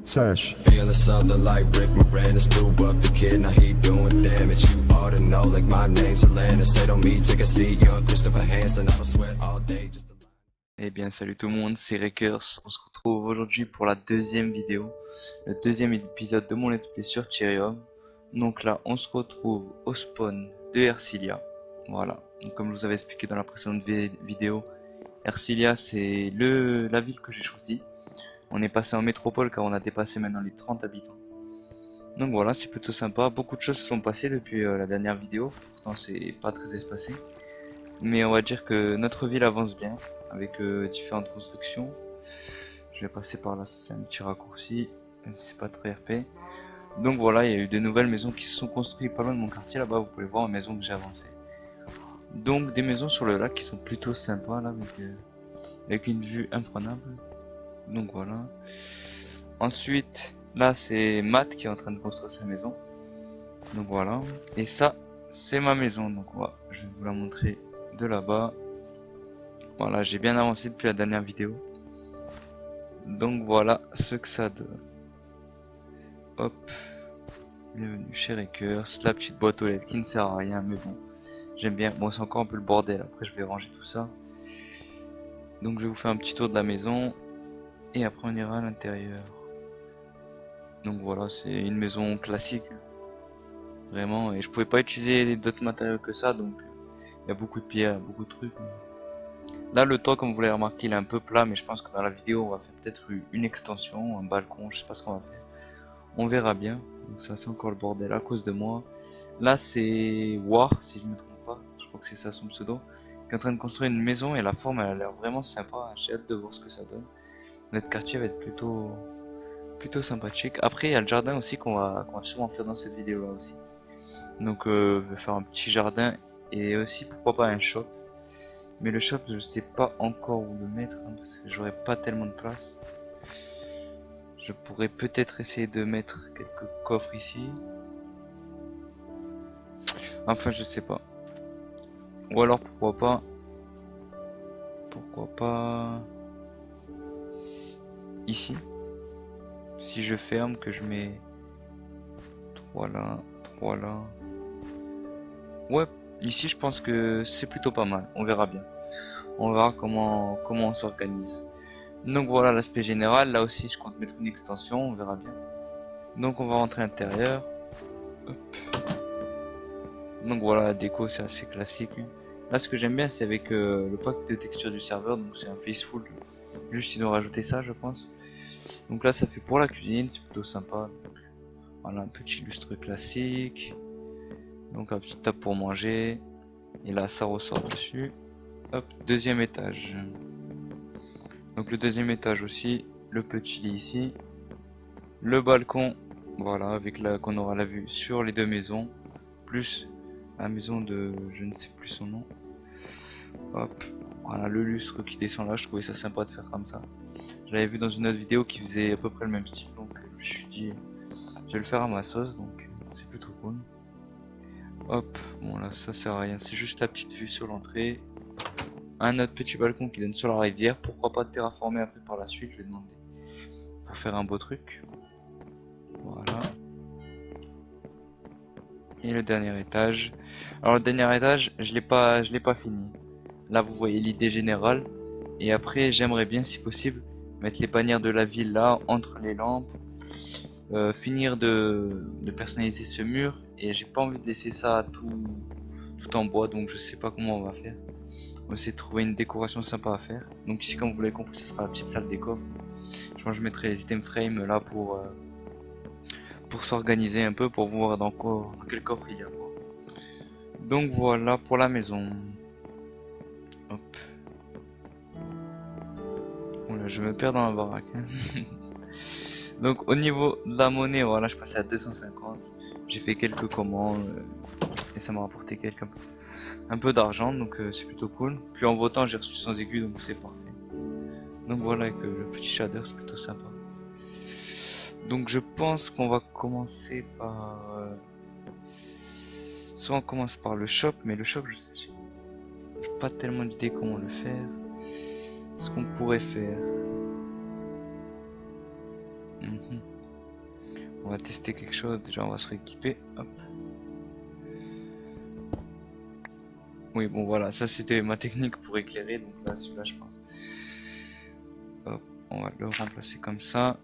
Sesh. Feeling something like Rick Moranis, threw up the kid, now he doing damage. You ought to know, like my name's Atlantis. Say don't me, take a seat, young Christopher Hansen. I'ma sweat all day just to... Eh bien salut tout le monde, c'est Rekers. On se retrouve aujourd'hui pour la deuxième vidéo, le deuxième épisode de mon let's play sur Tyrium. Donc là on se retrouve au spawn de Ercilia. Voilà, donc comme je vous avais expliqué dans la précédente vidéo, Ercilia c'est la ville que j'ai choisie. On est passé en métropole car on a dépassé maintenant les 30 habitants. Donc voilà, c'est plutôt sympa, beaucoup de choses se sont passées depuis la dernière vidéo, pourtant c'est pas très espacé. Mais on va dire que notre ville avance bien, avec différentes constructions. Je vais passer par là, c'est un petit raccourci, même si c'est pas très RP. Donc voilà, il y a eu de nouvelles maisons qui se sont construites pas loin de mon quartier, là-bas vous pouvez voir une maison que j'ai avancée. Donc des maisons sur le lac qui sont plutôt sympas là, avec une vue imprenable. Donc voilà. Ensuite, là c'est Matt qui est en train de construire sa maison. Donc voilà. Et ça, c'est ma maison. Donc voilà, je vais vous la montrer de là-bas. Voilà, j'ai bien avancé depuis la dernière vidéo. Donc voilà ce que ça donne. Hop. Bienvenue chez Rekers. La petite boîte aux lettres qui ne sert à rien, mais bon. J'aime bien. Bon, c'est encore un peu le bordel. Après, je vais ranger tout ça. Donc je vais vous faire un petit tour de la maison. Et après, on ira à l'intérieur. Donc voilà, c'est une maison classique. Vraiment. Et je pouvais pas utiliser d'autres matériaux que ça. Donc il y a beaucoup de pierres, beaucoup de trucs. Là le toit comme vous l'avez remarqué il est un peu plat, mais je pense que dans la vidéo on va faire peut-être une extension, un balcon, je sais pas ce qu'on va faire. On verra bien. Donc ça c'est encore le bordel à cause de moi. Là c'est War si je me trompe pas, je crois que c'est ça son pseudo, qui est en train de construire une maison et la forme elle a l'air vraiment sympa, j'ai hâte de voir ce que ça donne. Notre quartier va être plutôt sympathique. Après il y a le jardin aussi qu'on va sûrement faire dans cette vidéo là aussi. Donc je vais faire un petit jardin et aussi pourquoi pas un shop. Mais le shop je sais pas encore où le mettre hein, parce que j'aurai pas tellement de place. Je pourrais peut-être essayer de mettre quelques coffres ici. Enfin je sais pas. Ou alors pourquoi pas ici. Si je ferme que je mets 3 là, 3 là. Ouais, ici je pense que c'est plutôt pas mal, on verra bien. On verra comment on s'organise. Donc voilà l'aspect général, là aussi je compte mettre une extension, on verra bien. Donc on va rentrer à l'intérieur. Donc voilà, la déco c'est assez classique. Là ce que j'aime bien c'est avec le pack de texture du serveur, donc c'est un faceful. Juste ils ont rajouté ça je pense. Donc là ça fait pour la cuisine, c'est plutôt sympa. Donc, voilà un petit lustre classique. Donc un petit table pour manger. Et là ça ressort dessus. Hop, deuxième étage. Donc le deuxième étage aussi, le petit lit ici. Le balcon, voilà, avec qu'on aura la vue sur les deux maisons. Plus la maison de je ne sais plus son nom. Hop, voilà le lustre qui descend là, je trouvais ça sympa de faire comme ça. Je l'avais vu dans une autre vidéo qui faisait à peu près le même style. Donc je me suis dit, je vais le faire à ma sauce, donc c'est plutôt cool. Hop, bon là ça sert à rien, c'est juste la petite vue sur l'entrée. Un autre petit balcon qui donne sur la rivière, pourquoi pas terraformer un peu par la suite, je vais demander. Pour faire un beau truc. Voilà. Et le dernier étage. Alors le dernier étage, je l'ai pas fini. Là vous voyez l'idée générale. Et après j'aimerais bien si possible mettre les bannières de la ville là, entre les lampes. Finir de personnaliser ce mur. Et j'ai pas envie de laisser ça tout en bois, donc je sais pas comment on va faire. On va essayer de trouver une décoration sympa à faire. Donc ici comme vous l'avez compris ça sera la petite salle des coffres. Je pense que je mettrai les item frames là pour s'organiser un peu, pour voir dans quel coffre il y a quoi. Donc voilà pour la maison. Hop. Voilà, je me perds dans la baraque. Donc au niveau de la monnaie, voilà, je passais à 250. J'ai fait quelques commandes et ça m'a rapporté un peu d'argent, donc c'est plutôt cool. Puis en votant j'ai reçu 100 aiguilles, donc c'est parfait. Donc voilà avec le petit shader, c'est plutôt sympa. Donc je pense qu'on va commencer par... soit on commence par le shop, mais le shop j'ai pas tellement d'idées comment le faire. Ce qu'on pourrait faire... On va tester quelque chose. Déjà, on va se rééquiper. Hop. Oui, bon, voilà. Ça, c'était ma technique pour éclairer. Donc là, celui-là, je pense. Hop. On va le remplacer comme ça.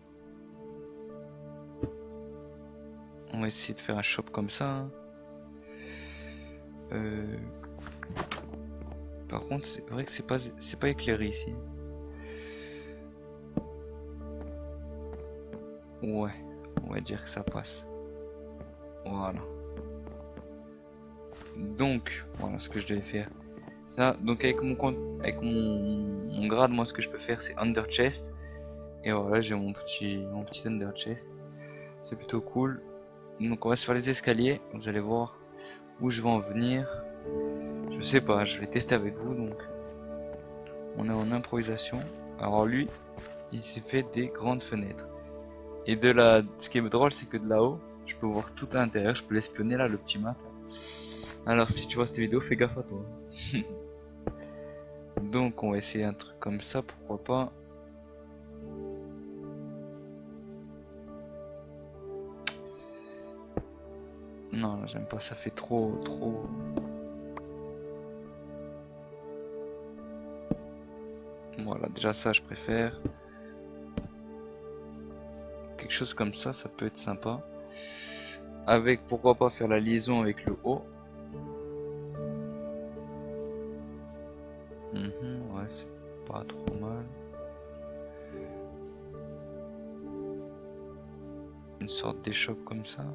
On va essayer de faire un shop comme ça. Hein. Par contre, c'est vrai que c'est pas éclairé ici. Ouais, on va dire que ça passe. Voilà. Donc, voilà ce que je devais faire. Ça, donc avec mon compte, avec mon grade, moi ce que je peux faire c'est under chest. Et voilà, j'ai mon petit under chest. C'est plutôt cool. Donc on va se faire les escaliers. Vous allez voir où je vais en venir. Je sais pas, je vais tester avec vous. Donc on est en improvisation. Alors lui, il s'est fait des grandes fenêtres. Et ce qui est drôle, c'est que de là-haut, je peux voir tout à l'intérieur. Je peux l'espionner là, le petit mat. Alors si tu vois cette vidéo, fais gaffe à toi. Donc on va essayer un truc comme ça, pourquoi pas. Non, j'aime pas, ça fait trop. Voilà, déjà ça je préfère. Quelque chose comme ça peut être sympa. Avec, pourquoi pas faire la liaison avec le haut. Ouais, c'est pas trop mal. Une sorte d'échoppe comme ça.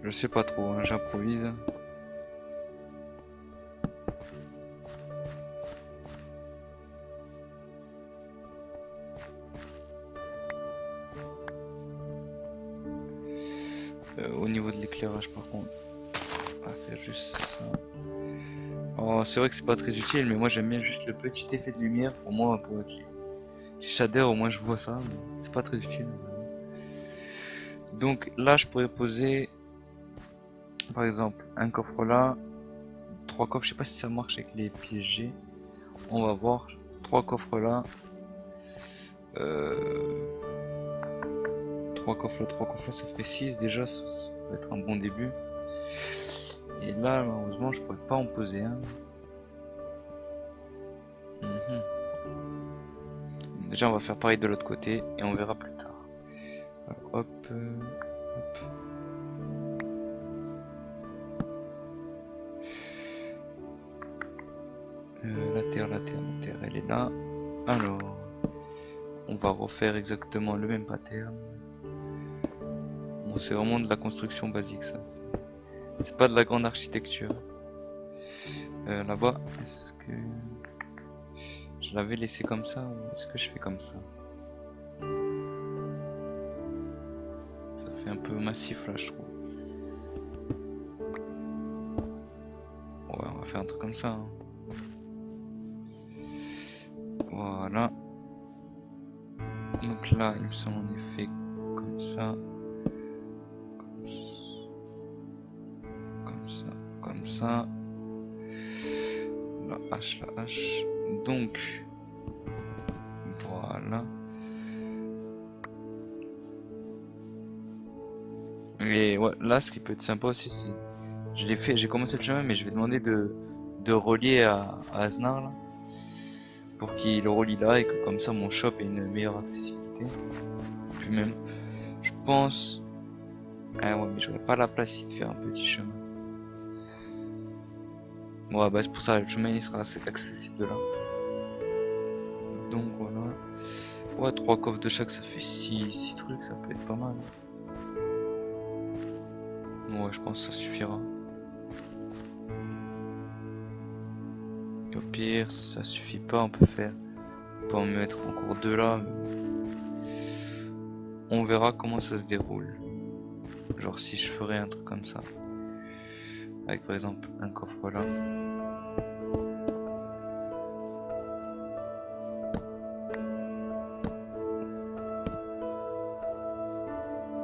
Je sais pas trop, hein, j'improvise. Au niveau de l'éclairage par contre, on va faire juste ça. Oh, c'est vrai que c'est pas très utile, mais moi j'aime bien juste le petit effet de lumière pour moi, pour les shaders, au moins je vois ça, mais c'est pas très utile. Donc là je pourrais poser par exemple un coffre là, 3 coffres, je sais pas si ça marche avec les pièges. On va voir, 3 coffres là, 3 coffres là, ça fait 6 déjà, ça peut être un bon début. Et là malheureusement je pourrais pas en poser un. Déjà on va faire pareil de l'autre côté et on verra plus tard. Alors, hop, hop. La terre, elle est là. Alors, on va refaire exactement le même pattern. Bon, c'est vraiment de la construction basique ça. C'est pas de la grande architecture. Là-bas, est-ce que je l'avais laissé comme ça ou est-ce que je fais comme ça? Ça fait un peu massif là, je trouve. Ouais, on va faire un truc comme ça. Hein. Voilà. Donc là, il me semble en effet comme ça. Comme ça. La hache. Donc, voilà. Et ouais, là, ce qui peut être sympa aussi, c'est... j'ai commencé le chemin, mais je vais demander de relier à Aznar, là. Pour qu'il le relie là, et que comme ça, mon shop ait une meilleure accessibilité. Puis même, je pense... Ah ouais, mais j'aurais pas la place ici de faire un petit chemin. Ouais, bah c'est pour ça, le chemin il sera assez accessible de là. Donc voilà. Ouais, 3 coffres de chaque, ça fait 6 trucs, ça peut être pas mal. Ouais, je pense que ça suffira. Et au pire, si ça suffit pas, on peut en mettre encore 2 là. On verra comment ça se déroule. Genre si je ferais un truc comme ça. Avec par exemple un coffre là.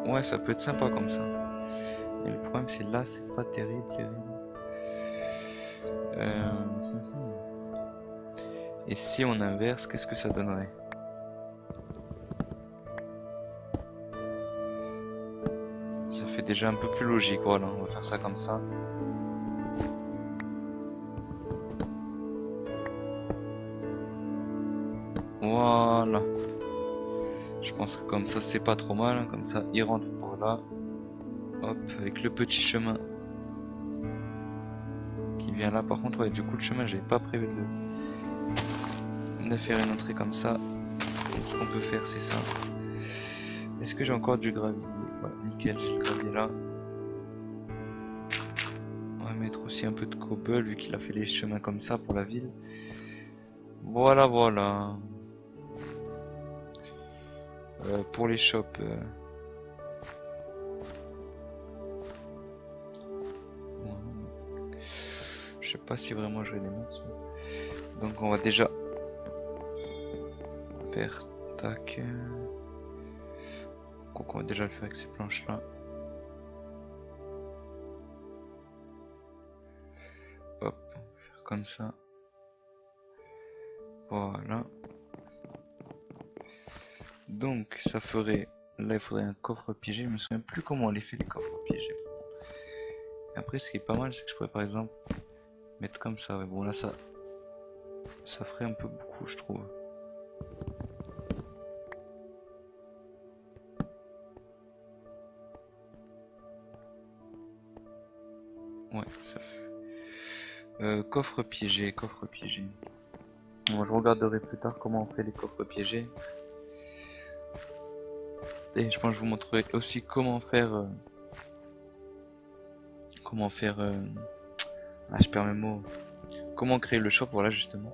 Ouais, ça peut être sympa comme ça. Et le problème c'est là, c'est pas terrible. Et si on inverse, qu'est-ce que ça donnerait? déjà un peu plus logique. Voilà, on va faire ça comme ça. Voilà. Je pense que comme ça c'est pas trop mal, hein. Comme ça il rentre par là. Hop, avec le petit chemin qui vient là. Par contre, ouais, du coup le chemin j'avais pas prévu de faire une entrée comme ça. Donc ce qu'on peut faire c'est ça. Est-ce que j'ai encore du gravier? Ouais, nickel, j'ai le gravier là. On va mettre aussi un peu de cobble vu qu'il a fait les chemins comme ça pour la ville. Voilà, voilà. Pour les shops. Je sais pas si vraiment je vais les mettre. Donc on va déjà faire tac. Donc on va déjà le faire avec ces planches là. Hop, on va faire comme ça. Voilà. Donc ça ferait. Là il faudrait un coffre piégé. Je me souviens plus comment on les fait les coffres piégés. Après ce qui est pas mal c'est que je pourrais par exemple mettre comme ça. Ouais, bon là ça ferait un peu beaucoup je trouve. Ouais, ça fait. Coffre piégé, coffre piégé. Bon, je regarderai plus tard comment on fait les coffres piégés. Et je pense que je vous montrerai aussi comment faire. Ah, je perds mes mots. Comment créer le shop, voilà justement.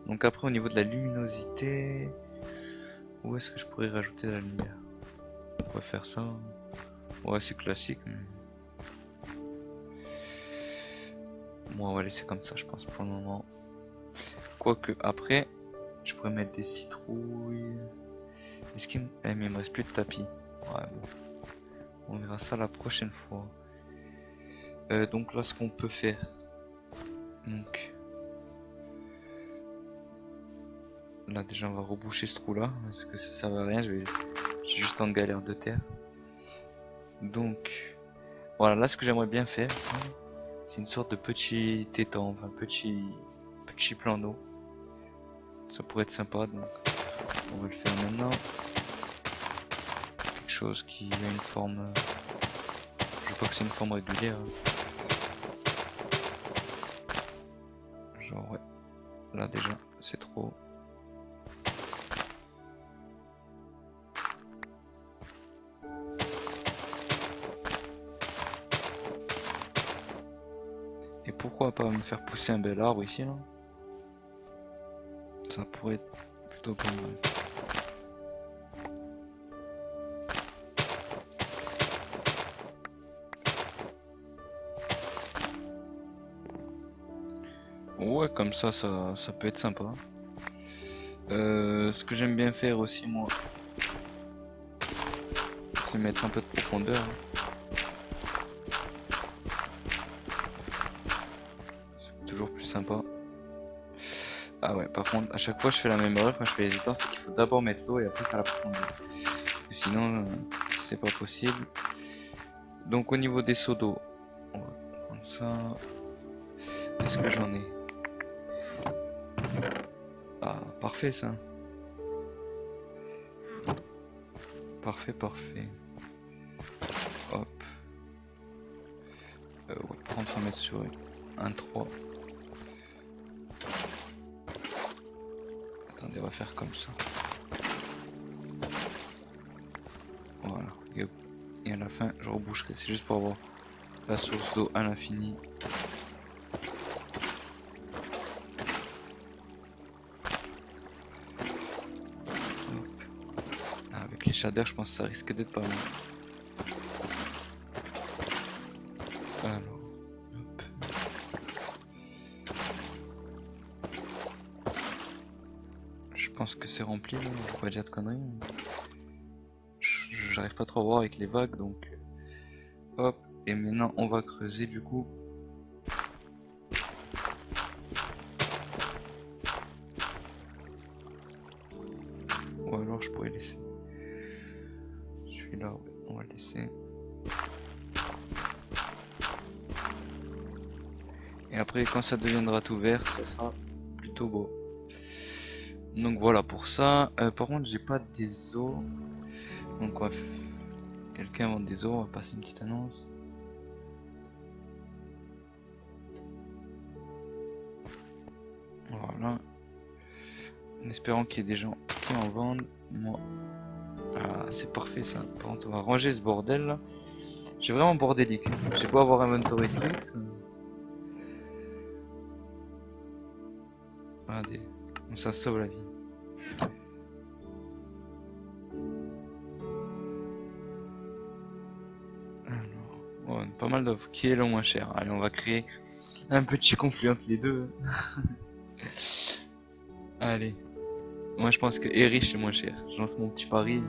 Donc après au niveau de la luminosité, où est-ce que je pourrais rajouter de la lumière? On va faire ça. Ouais, c'est classique. Mais... Bon, on va laisser comme ça, je pense pour le moment. Quoique après, je pourrais mettre des citrouilles. Est-ce qu'il me... Eh, mais il me reste plus de tapis. Ouais, bon. On verra ça la prochaine fois. Donc là, ce qu'on peut faire. Donc là déjà on va reboucher ce trou là parce que ça sert à rien, j'ai juste en galère de terre. Donc voilà, là ce que j'aimerais bien faire c'est une sorte de petit étang, enfin petit plan d'eau. Ça pourrait être sympa, donc on va le faire maintenant. Quelque chose qui a une forme, je vois que c'est une forme régulière. Genre ouais, là déjà c'est trop. Et pourquoi pas me faire pousser un bel arbre ici là? Ça pourrait être plutôt pas mal. Ouais, comme ça peut être sympa. Ce que j'aime bien faire aussi moi, c'est mettre un peu de profondeur. C'est toujours plus sympa. Ah ouais, par contre, à chaque fois je fais la même erreur quand je fais les étangs, c'est qu'il faut d'abord mettre l'eau et après faire la profondeur. Sinon, c'est pas possible. Donc au niveau des seaux d'eau, on va prendre ça. Est-ce que j'en ai? Ah, parfait ça. Parfait, parfait. Hop. Ouais, par contre, on va mettre sur un 3. Attendez, on va faire comme ça. Voilà. Et à la fin, je reboucherai. C'est juste pour avoir la source d'eau à l'infini. Avec les shaders, je pense que ça risque d'être pas mal. Alors, hop. Je pense que c'est rempli, là. On va pas dire de conneries. J'arrive pas trop à voir avec les vagues, donc hop. Et maintenant, on va creuser du coup. Ou alors, je pourrais laisser celui-là. Ouais, on va le laisser. Et après, quand ça deviendra tout vert, ça sera plutôt beau. Donc voilà pour ça. Par contre, j'ai pas des os. Donc quelqu'un vend des os, on va passer une petite annonce. Voilà. En espérant qu'il y ait des gens qui en vendent. Moi. Ah, c'est parfait ça. Par contre, on va ranger ce bordel là. J'ai vraiment bordélique. J'ai beau avoir inventory tricks. Regardez. Ça sauve la vie. Alors, oh, pas mal d'offres. Qui est le moins cher? Allez, on va créer un petit conflit entre les deux. Allez. Moi je pense que Erich est moins cher. Je lance mon petit pari.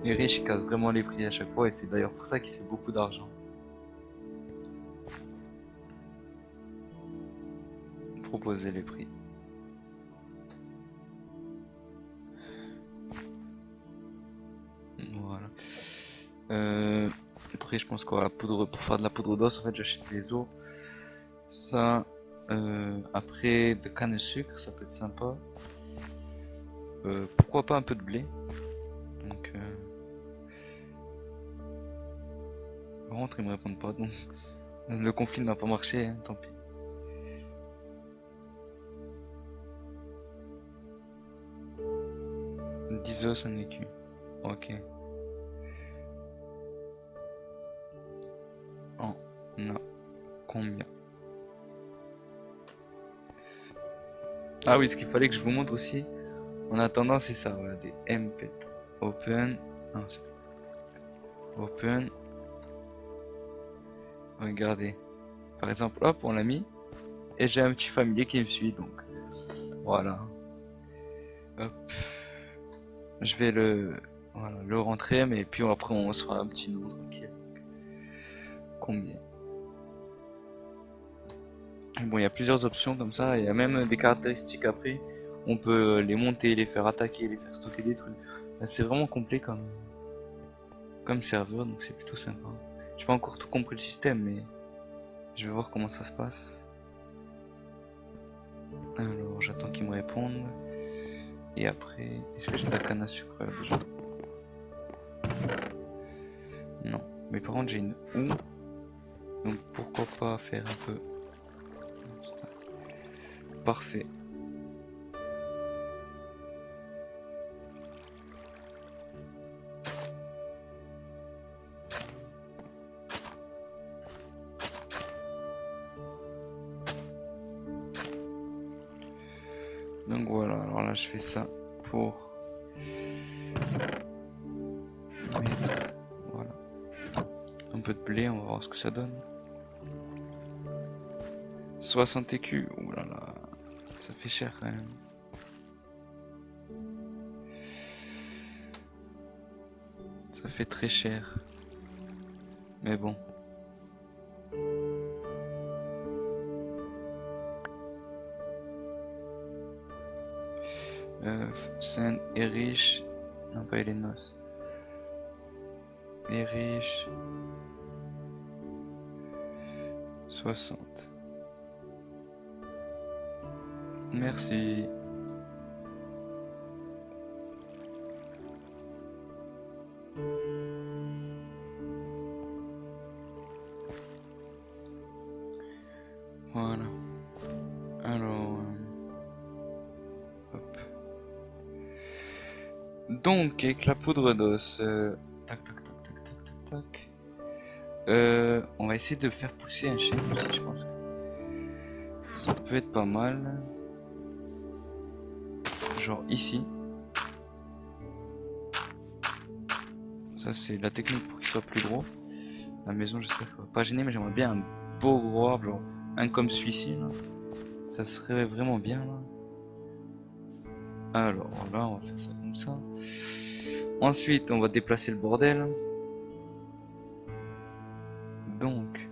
Erich il casse vraiment les prix à chaque fois et c'est d'ailleurs pour ça qu'il se fait beaucoup d'argent. Proposer les prix. Voilà. Après je pense qu'on va poudre pour faire de la poudre d'os. En fait j'achète les os. Ça. Après de canne à sucre, ça peut être sympa. Pourquoi pas un peu de blé. Donc par contre ils me répondent pas donc le conflit n'a pas marché, hein, tant pis. « 10 os un écu. Ok. On a combien? Ah oui, ce qu'il fallait que je vous montre aussi. En attendant, c'est ça, voilà, des mpet open. Non, open. Regardez. Par exemple, hop, on l'a mis. Et j'ai un petit familier qui me suit, donc voilà. Hop. Je vais voilà, le rentrer, mais puis après on se fera un petit nom tranquille. Combien? Bon, il y a plusieurs options comme ça, il y a même des caractéristiques après. On peut les monter, les faire attaquer, les faire stocker des trucs. C'est vraiment complet comme serveur, donc c'est plutôt sympa. J'ai pas encore tout compris le système, mais je vais voir comment ça se passe. Alors, j'attends qu'ils me répondent. Et après, est-ce que j'ai de la canne à sucre déjà? Non, mais par contre j'ai une houe. Donc pourquoi pas faire un peu. Parfait. Donc voilà, alors là je fais ça pour mettre, voilà, un peu de blé, on va voir ce que ça donne. 60 écus, oulala, ça fait cher quand même. Ça fait très cher. Mais bon. Saint Erich. Non, pas Elenos. Erich. 60. Merci. Voilà. Alors. Hop. Donc, avec la poudre d'os. Tac, tac, tac, tac, tac, tac, tac. On va essayer de faire pousser un chêne aussi, je pense. Ça peut être pas mal. Genre ici. Ça, c'est la technique pour qu'il soit plus gros. La maison, j'espère qu'elle va pas gêner, mais j'aimerais bien un beau gros arbre, genre un comme celui-ci. Ça serait vraiment bien là. Alors là, on va faire ça comme ça. Ensuite, on va déplacer le bordel. Donc.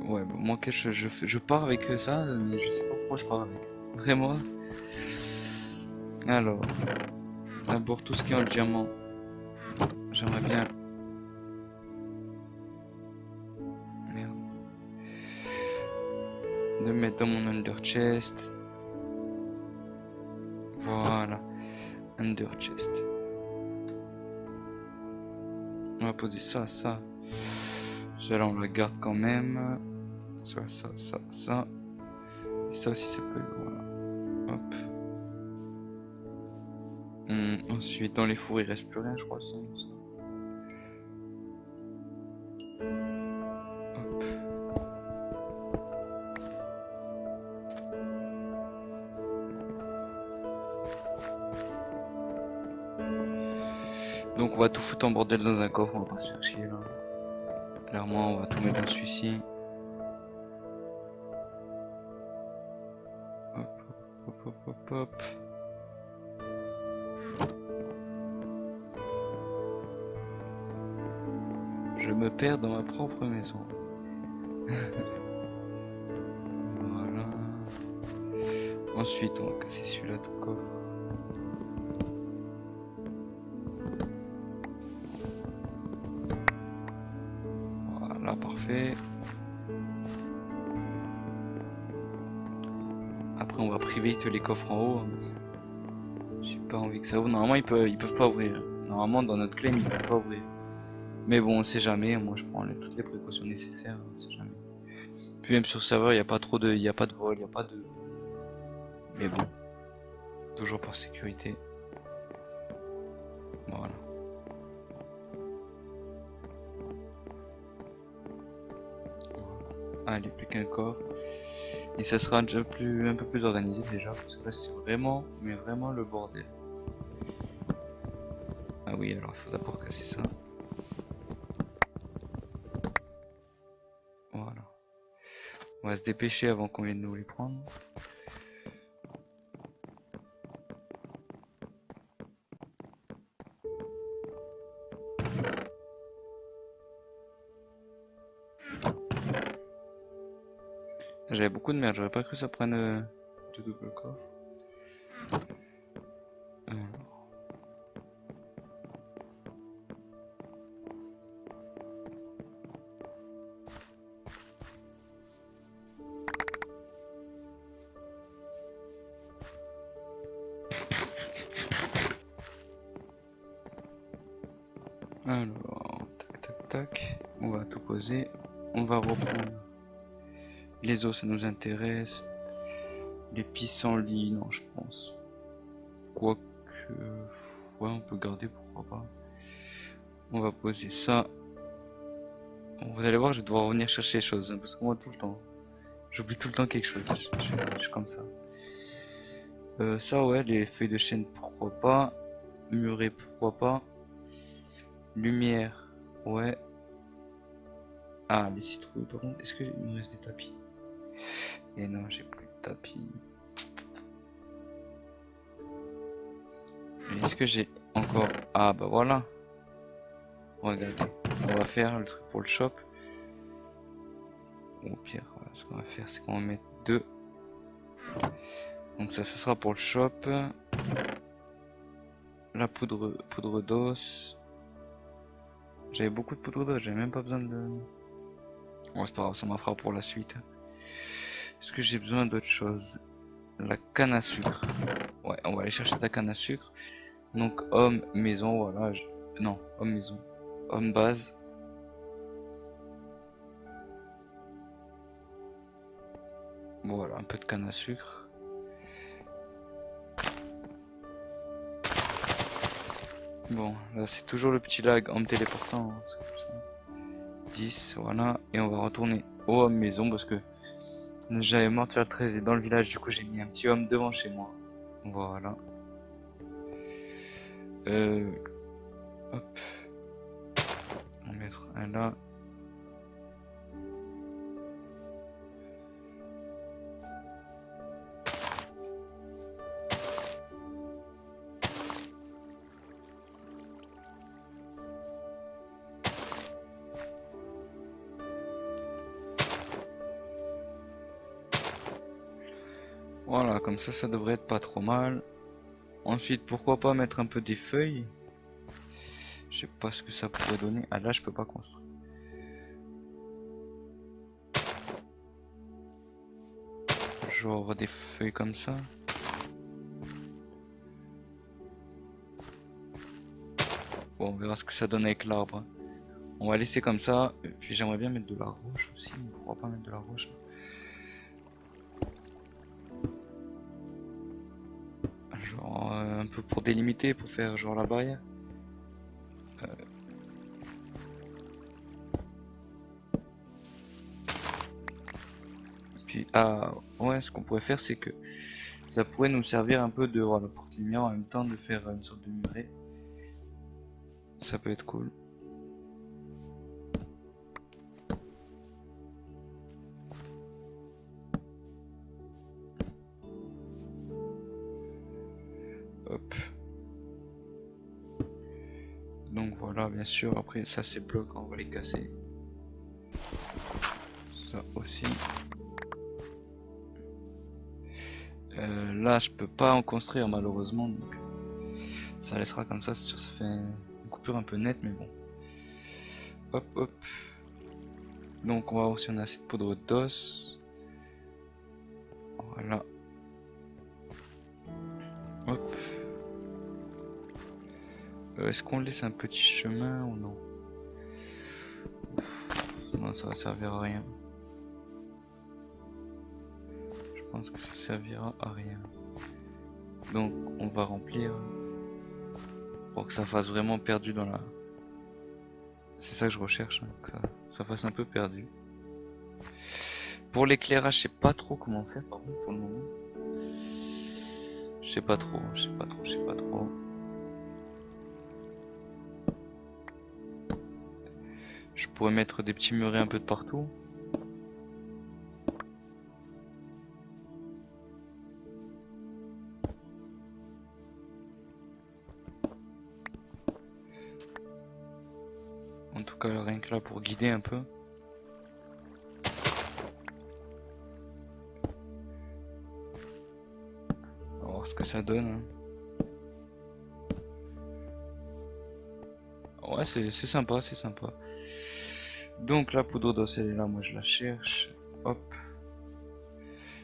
Ouais, bon, Moi, je pars avec ça, mais je sais pas pourquoi je pars avec. Vraiment. Alors, d'abord tout ce qui est en diamant. J'aimerais bien. Merde. De mettre dans mon under chest. Voilà. Under chest. On va poser ça, ça. Celle-là, on la garde quand même. Ça. Et ça aussi, ça peut. Voilà. Hop. Ensuite, dans les fours, il reste plus rien, je crois. Ça. Hop. Donc, on va tout foutre en bordel dans un coffre, on va pas se faire chier là. Clairement, on va tout mettre dans celui-ci. Hop. Je me perds dans ma propre maison. Voilà. Ensuite, on va casser celui-là de coffre. Voilà, parfait. Après, on va priver les coffres en haut. J'ai pas envie que ça ouvre. Normalement, ils peuvent pas ouvrir. Normalement, dans notre claim, ils peuvent pas ouvrir. Mais bon, on sait jamais. Moi, je prends toutes les précautions nécessaires. On sait jamais. Puis même sur le serveur, il n'y a pas trop de, il y a pas de vol, il n'y a pas de. Mais bon, toujours par sécurité. Voilà. Allez, plus qu'un corps. Et ça sera un peu plus organisé déjà, parce que là c'est vraiment, mais vraiment le bordel. Ah oui, alors il faut d'abord casser ça. Voilà. On va se dépêcher avant qu'on vienne nous les prendre. J'avais beaucoup de merde, j'aurais pas cru que ça prenne deux double coffre. Alors, tac, on va tout poser. On va reprendre les os, ça nous intéresse. Les pissenlits, non, je pense. Quoique, ouais, on peut garder, pourquoi pas. On va poser ça. Vous allez voir, je vais devoir revenir chercher les choses, hein, parce que moi, tout le temps, j'oublie tout le temps quelque chose. Je suis comme ça. Ça, ouais, les feuilles de chêne, pourquoi pas. Muret, pourquoi pas. Lumière, ouais. Ah, les citrouilles, par contre, est-ce qu'il me reste des tapis? Et non, j'ai plus de tapis. Est-ce que j'ai encore... Ah, bah voilà. Regardez, on va faire le truc pour le shop. Au pire, voilà, ce qu'on va faire, c'est qu'on va mettre 2. Donc ça sera pour le shop. La poudre d'os. J'avais beaucoup de poudre d'os, j'avais même pas besoin de... Bon, c'est pas grave, ça m'en fera pour la suite. Est-ce que j'ai besoin d'autre chose? La canne à sucre. Ouais, on va aller chercher ta canne à sucre. Donc homme, maison, voilà. Non, homme, maison. Homme, base. Voilà, un peu de canne à sucre. Bon, là c'est toujours le petit lag en me téléportant. Hein, 10, voilà. Et on va retourner au homme maison parce que j'avais marre de faire le 13 dans le village. Du coup, j'ai mis un petit homme devant chez moi. Voilà. Hop. On va mettre un là. Voilà, comme ça devrait être pas trop mal. Ensuite, pourquoi pas mettre un peu des feuilles. Je sais pas ce que ça pourrait donner. Ah là, je peux pas construire. Genre des feuilles comme ça. Bon, on verra ce que ça donne avec l'arbre. On va laisser comme ça. Et puis j'aimerais bien mettre de la roche aussi. Pourquoi pas mettre de la roche? Genre un peu pour délimiter, pour faire genre la barrière. Puis ah ouais, ce qu'on pourrait faire c'est que ça pourrait nous servir un peu de voilà, porte lumière en même temps de faire une sorte de muret. Ça peut être cool. Hop. Donc voilà, bien sûr, après ça c'est blocs, on va les casser. Ça aussi. Là je peux pas en construire malheureusement, donc ça laissera comme ça, c'est sûr, ça fait une coupure un peu nette, mais bon. Hop hop. Donc on va voir si on a assez de poudre d'os. Voilà. Hop. Est-ce qu'on laisse un petit chemin ou non? Non, ça va servir à rien. Je pense que ça servira à rien. Donc on va remplir pour que ça fasse vraiment perdu dans la... C'est ça que je recherche, hein, que ça fasse un peu perdu. Pour l'éclairage, je sais pas trop comment faire par contre pour le moment. Je sais pas trop. Je pourrais mettre des petits murets un peu de partout. En tout cas, rien que là pour guider un peu. On va voir ce que ça donne. Hein. Ouais, c'est sympa, c'est sympa. Donc la poudre d'os elle est là, moi je la cherche. Hop.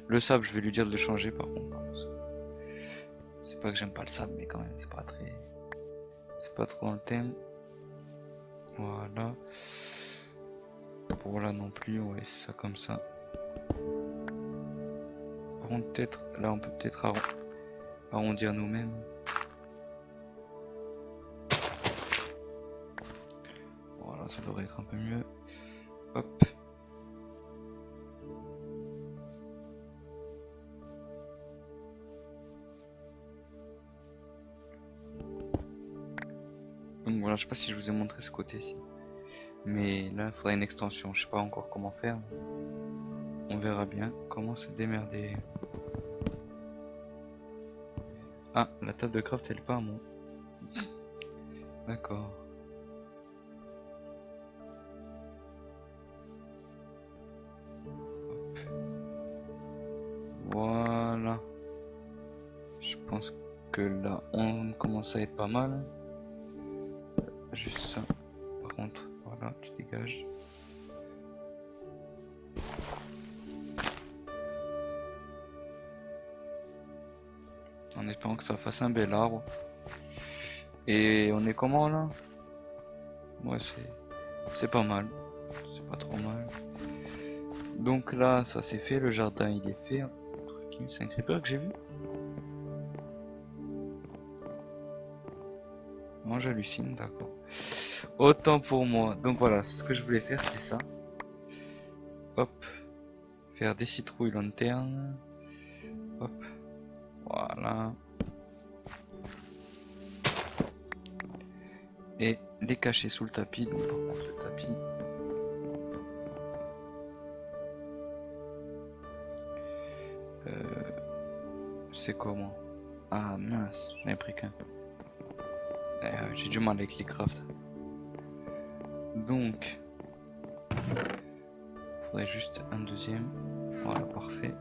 Le sable, je vais lui dire de le changer par contre. C'est pas que j'aime pas le sable, mais quand même, c'est pas très... C'est pas trop dans le thème. Voilà. Pour là non plus, on va laisser ça comme ça. Par contre, peut-être, là on peut peut-être arrondir nous-mêmes. Voilà, ça devrait être un peu mieux. Hop. Donc voilà, je sais pas si je vous ai montré ce côté-ci. Mais là, il faudrait une extension. Je sais pas encore comment faire. On verra bien comment se démerder. Ah, la table de craft, elle est pas à moi. D'accord. Voilà. Je pense que là, on commence à être pas mal. Juste ça. Par contre, voilà, tu dégages. En espérant que ça fasse un bel arbre. Et on est comment là? Ouais, c'est pas mal. C'est pas trop mal. Donc là, ça c'est fait. Le jardin il est fait. C'est un creeper que j'ai vu. Moi j'hallucine, d'accord. Autant pour moi. Donc voilà, ce que je voulais faire c'était ça. Hop. Faire des citrouilles lanternes. Hop. Voilà. Et les cacher sous le tapis. Donc par contre le tapis. C'est comment? Ah mince, j'en ai pris qu'un. J'ai du mal avec les crafts. Donc, faudrait juste un deuxième. Voilà, parfait.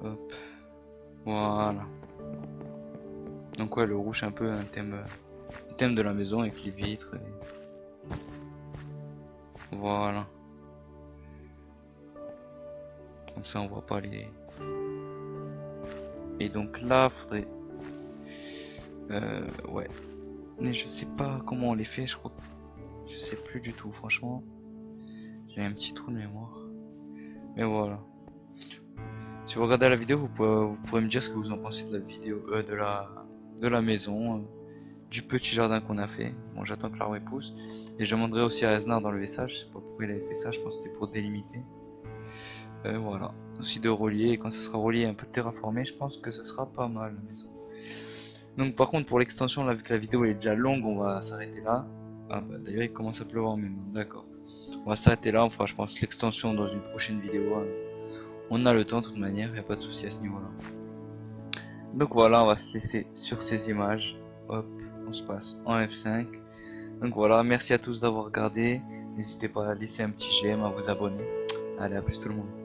Hop. Voilà. Donc ouais, le rouge c'est un peu un thème de la maison avec les vitres. Voilà. Comme ça on voit pas les... Et donc là, faudrait... ouais. Mais je sais pas comment on les fait, je crois. Je sais plus du tout, franchement. J'ai un petit trou de mémoire. Mais voilà. Si vous regardez la vidéo, vous pourrez me dire ce que vous en pensez de la vidéo, de la maison, du petit jardin qu'on a fait. Bon, j'attends que l'arbre pousse. Et je demanderai aussi à Aznar dans le message, je sais pas pourquoi il avait fait ça, je pense que c'était pour délimiter. Voilà. Aussi de relier, et quand ça sera relié un peu terraformé, je pense que ça sera pas mal la maison. Donc par contre pour l'extension, là vu que la vidéo est déjà longue, on va s'arrêter là. Ah bah d'ailleurs il commence à pleuvoir maintenant, d'accord. On va s'arrêter là, on fera je pense l'extension dans une prochaine vidéo. On a le temps de toute manière, il n'y a pas de souci à ce niveau là. Donc voilà, on va se laisser sur ces images. Hop, on se passe en F5. Donc voilà, merci à tous d'avoir regardé. N'hésitez pas à laisser un petit j'aime, à vous abonner. Allez, à plus tout le monde.